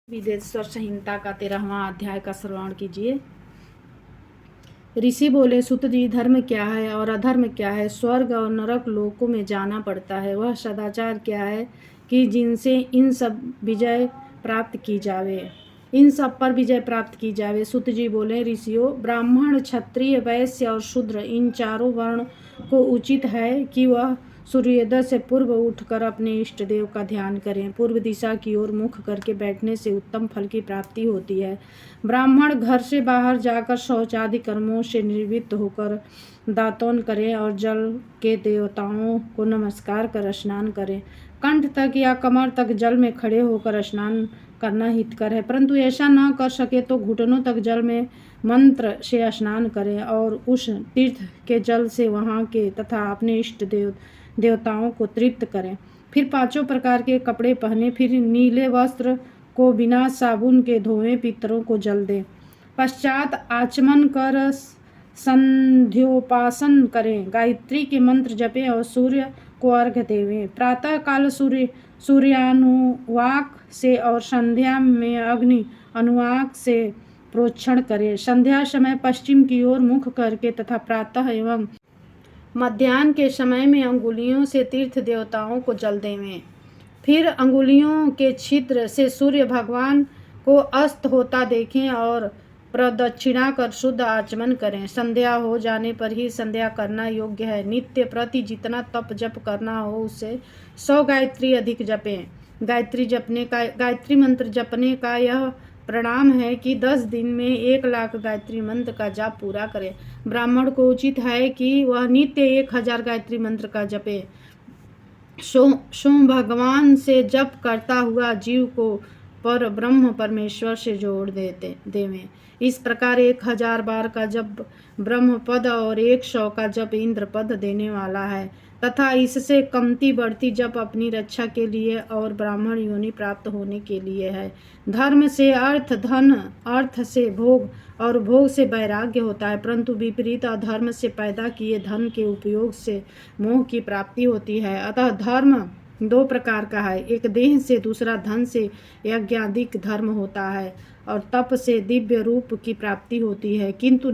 विदेश्वर संहिता का 13वां अध्याय का श्रवण कीजिए। ऋषि बोले, सुत जी, धर्म क्या है और अधर्म क्या है? स्वर्ग और नरक लोकों में जाना पड़ता है। वह सदाचार क्या है कि जिनसे इन सब विजय प्राप्त की जावे, इन सब पर विजय प्राप्त की जावे। सुत जी बोले, ऋषियों, ब्राह्मण, क्षत्रिय, वैश्य और शूद्र, इन चारों वर्ण को उचित है कि वह सूर्योदय से पूर्व उठकर अपने इष्ट देव का ध्यान करें। पूर्व दिशा की ओर मुख करके बैठने से उत्तम फल की प्राप्ति होती है। ब्राह्मण घर से बाहर जाकर शौचादि कर्मों से निवृत्त होकर दातून करें और जल के देवताओं को नमस्कार कर स्नान करें। कंठ तक या कमर तक जल में खड़े होकर स्नान करना हितकर है, परंतु ऐसा न कर सके तो घुटनों तक जल में मंत्र से स्नान करें और उस तीर्थ के जल से वहाँ के तथा अपने इष्ट देवताओं को तृप्त करें। फिर 5 प्रकार के कपड़े पहने, फिर नीले वस्त्र को बिना साबुन के धोएं, पितरों को जल दें। पश्चात आचमन कर संध्योपासन करें, गायत्री के मंत्र जपें और सूर्य को अर्घ्य देवें। प्रातः काल सूर्यानुवाक से और संध्या में अग्नि अनुवाक से प्रोक्षण करें। संध्या समय पश्चिम की ओर मुख करके तथा प्रातः एवं मध्याह्न के समय में अंगुलियों से तीर्थ देवताओं को जल देवें। फिर अंगुलियों के छिद्र से सूर्य भगवान को अस्त होता देखें और प्रदक्षिणा कर शुद्ध आचमन करें। संध्या हो जाने पर ही संध्या करना योग्य है। नित्य प्रति जितना तप जप करना हो उससे 100 गायत्री अधिक जपें। गायत्री मंत्र जपने का यह प्रणाम है कि 10 दिन में 1 लाख गायत्री मंत्र का जाप पूरा करे। ब्राह्मण को उचित है कि वह नित्य 1000 गायत्री मंत्र का जपे। सोम भगवान से जप करता हुआ जीव को पर ब्रह्म परमेश्वर से जोड़ देवें। इस प्रकार 1000 बार का जप ब्रह्म पद और 100 का जप इंद्र पद देने वाला है तथा इससे कमती बढ़ती जप अपनी रक्षा के लिए और ब्राह्मण योनि प्राप्त होने के लिए है। धर्म से अर्थ, धन, अर्थ से भोग और भोग से वैराग्य होता है, परंतु विपरीत अधर्म से पैदा किए धन के उपयोग से मोह की प्राप्ति होती है। अतः धर्म 2 प्रकार का है, एक देह से, दूसरा धन से। यज्ञादिक धर्म होता है और तप से दिव्य रूप की प्राप्ति होती है, किंतु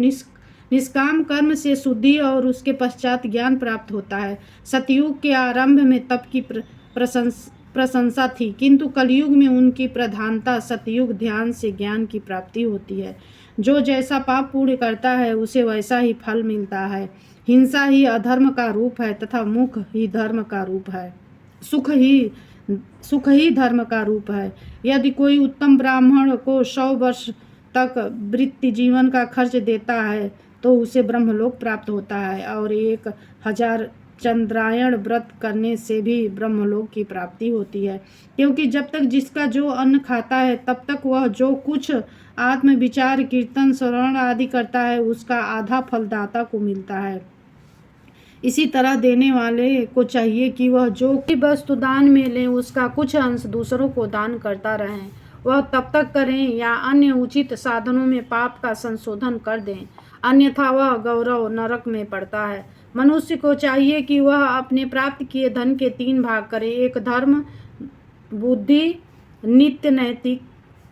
निष्काम कर्म से शुद्धि और उसके पश्चात ज्ञान प्राप्त होता है। सतयुग के आरंभ में तप की प्रशंसा थी, किंतु कलयुग में उनकी प्रधानता सतयुग ध्यान से ज्ञान की प्राप्ति होती है। जो जैसा पाप पुण्य करता है उसे वैसा ही फल मिलता है। हिंसा ही अधर्म का रूप है तथा मुख ही धर्म का रूप है। सुख ही धर्म का रूप है। यदि कोई उत्तम ब्राह्मण को 100 वर्ष तक वृत्ति जीवन का खर्च देता है तो उसे ब्रह्मलोक प्राप्त होता है और 1000 चंद्रायण व्रत करने से भी ब्रह्मलोक की प्राप्ति होती है, क्योंकि जब तक जिसका जो अन्न खाता है तब तक वह जो कुछ आत्म विचार, कीर्तन, श्रवण आदि करता है उसका आधा फल दाता को मिलता है। इसी तरह देने वाले को चाहिए कि वह जो भी वस्तु दान में लें उसका कुछ अंश दूसरों को दान करता रहें। वह तब तक करें या अन्य उचित साधनों में पाप का संशोधन कर दें, अन्यथा वह गौरव नरक में पड़ता है। मनुष्य को चाहिए कि वह अपने प्राप्त किए धन के 3 भाग करे। एक धर्म, बुद्धि, नित्य नैतिक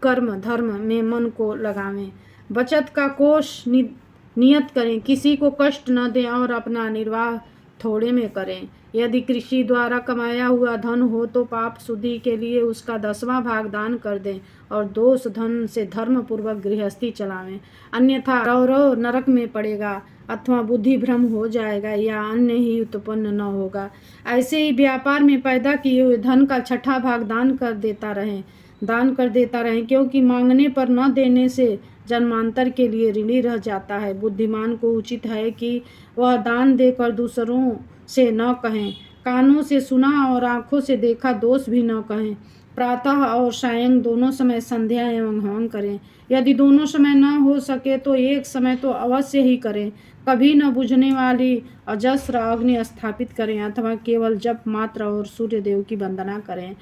कर्म धर्म में मन को लगावें। बचत का कोष नियत करें, किसी को कष्ट न दें और अपना निर्वाह थोड़े में करें। यदि कृषि द्वारा कमाया हुआ धन हो तो पाप शुद्धि के लिए उसका 10वां भाग दान कर दें और दोष धन से धर्म पूर्वक गृहस्थी चलावें, अन्यथा गौरव नरक में पड़ेगा अथवा बुद्धि भ्रम हो जाएगा या अन्य ही उत्पन्न न होगा। ऐसे ही व्यापार में पैदा किए हुए धन का 6ठा भाग दान कर देता रहें, क्योंकि मांगने पर न देने से जन्मांतर के लिए ऋणी रह जाता है। बुद्धिमान को उचित है कि वह दान देकर दूसरों से न कहें, कानों से सुना और आँखों से देखा दोष भी न कहें। प्रातः और सायं दोनों समय संध्या एवं हवन करें। यदि दोनों समय न हो सके तो एक समय तो अवश्य ही करें। कभी न बुझने वाली अजस्र अग्नि स्थापित करें अथवा केवल जप मात्र और सूर्य देव की वंदना करें।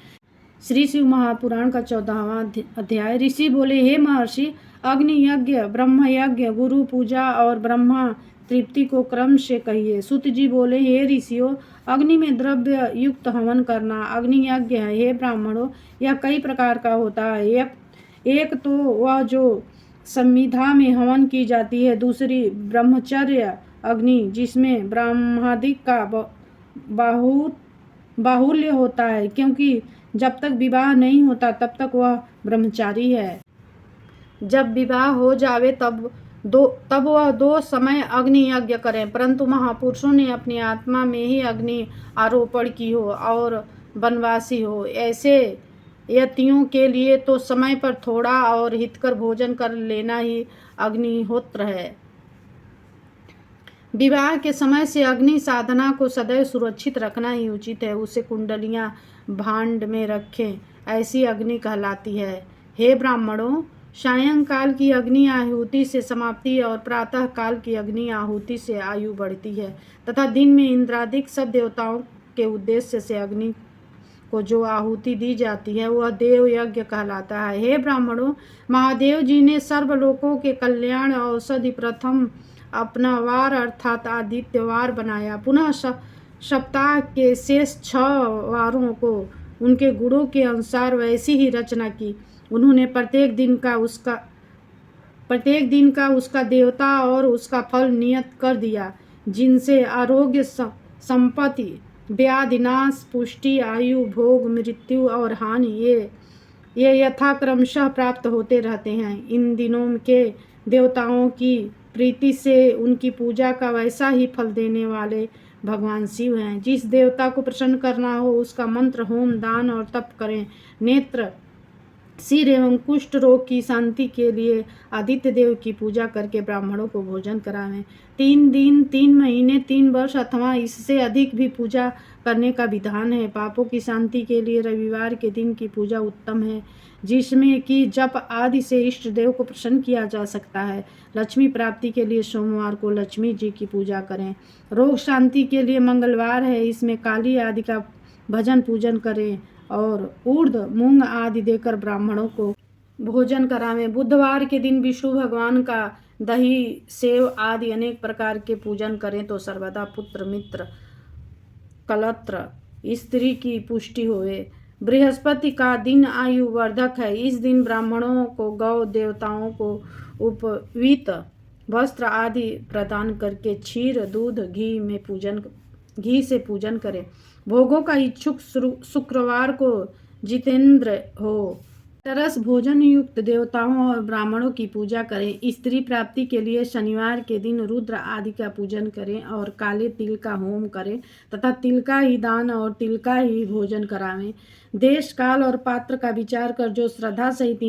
श्री शिव महापुराण का 14वां अध्याय। ऋषि बोले, हे महर्षि, अग्नि यज्ञ, ब्रह्म यज्ञ, गुरु पूजा और ब्रह्मा तृप्ति को क्रम से कहिए। सुत जी बोले, हे ऋषियों, अग्नि में द्रव्य युक्त हवन करना अग्नि यज्ञ है। हे ब्राह्मणों, यह कई प्रकार का होता है। एक तो वह जो संविधा में हवन की जाती है, दूसरी ब्रह्मचर्य अग्नि जिसमें ब्रह्मादिक का बाहुल्य होता है, क्योंकि जब तक विवाह नहीं होता तब तक वह ब्रह्मचारी है। जब विवाह हो जावे तब वह 2 समय अग्नि यज्ञ करें, परंतु महापुरुषों ने अपनी आत्मा में ही अग्नि आरोपण की हो और वनवासी हो, ऐसे यतियों के लिए तो समय पर थोड़ा और हितकर भोजन कर लेना ही अग्निहोत्र है। विवाह के समय से अग्नि साधना को सदैव सुरक्षित रखना ही उचित है। उसे कुंडलियां भांड में रखें, ऐसी अग्नि कहलाती है। हे ब्राह्मणों, सायंकाल की अग्नि आहुति से समाप्ति और प्रातः काल की अग्नि आहुति से आयु बढ़ती है, तथा दिन में इंद्रादिक सब देवताओं के उद्देश्य से अग्नि को जो आहुति दी जाती है वह देव यज्ञ कहलाता है। हे ब्राह्मणों, महादेव जी ने सर्वलोकों के कल्याण औषधि प्रथम अपना वार अर्थात आदित्यवार बनाया। पुनः सप्ताह के शेष 6 वारों को उनके गुणों के अनुसार वैसी ही रचना की। उन्होंने प्रत्येक दिन का उसका देवता और उसका फल नियत कर दिया, जिनसे आरोग्य, संपत्ति, व्याधिनाश, पुष्टि, आयु, भोग, मृत्यु और हानि ये यथाक्रमशः प्राप्त होते रहते हैं। इन दिनों के देवताओं की प्रीति से उनकी पूजा का वैसा ही फल देने वाले भगवान शिव हैं। जिस देवता को प्रसन्न करना हो उसका मंत्र, होम, दान और तप करें। नेत्र, सिर एवं कुष्ठ रोग की शांति के लिए आदित्य देव की पूजा करके ब्राह्मणों को भोजन करावें। 3 दिन, 3 महीने, 3 वर्ष अथवा इससे अधिक भी पूजा करने का विधान है। पापों की शांति के लिए रविवार के दिन की पूजा उत्तम है, जिसमें कि जप आदि से इष्ट देव को प्रसन्न किया जा सकता है। लक्ष्मी प्राप्ति के लिए सोमवार को लक्ष्मी जी की पूजा करें। रोग शांति के लिए मंगलवार है, इसमें काली आदि का भजन पूजन करें और उर्द, मूंग आदि देकर ब्राह्मणों को भोजन करावें। बुधवार के दिन विष्णु भगवान का दही, सेव आदि अनेक प्रकार के पूजन करें तो सर्वदा पुत्र, मित्र, कलत्र, स्त्री की पुष्टि होवे। बृहस्पति का दिन आयु वर्धक है। इस दिन ब्राह्मणों को गौ देवताओं को उपवीत वस्त्र आदि प्रदान करके क्षीर, दूध, घी से पूजन करें। भोगों का इच्छुक शुक्रवार को जितेंद्र हो तरस भोजन युक्त देवताओं और ब्राह्मणों की पूजा करें। स्त्री प्राप्ति के लिए शनिवार के दिन रुद्र आदि का पूजन करें और काले तिल का होम करें तथा तिल का ही दान और तिल का ही भोजन करावें। देश, काल और पात्र का विचार कर जो श्रद्धा सहित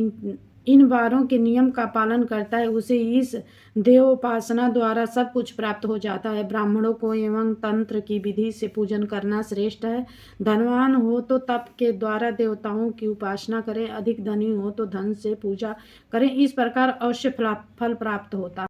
इन वारों के नियम का पालन करता है उसे इस देवोपासना द्वारा सब कुछ प्राप्त हो जाता है। ब्राह्मणों को एवं तंत्र की विधि से पूजन करना श्रेष्ठ है। धनवान हो तो तप के द्वारा देवताओं की उपासना करें, अधिक धनी हो तो धन से पूजा करें। इस प्रकार अवश्य फल प्राप्त होता है।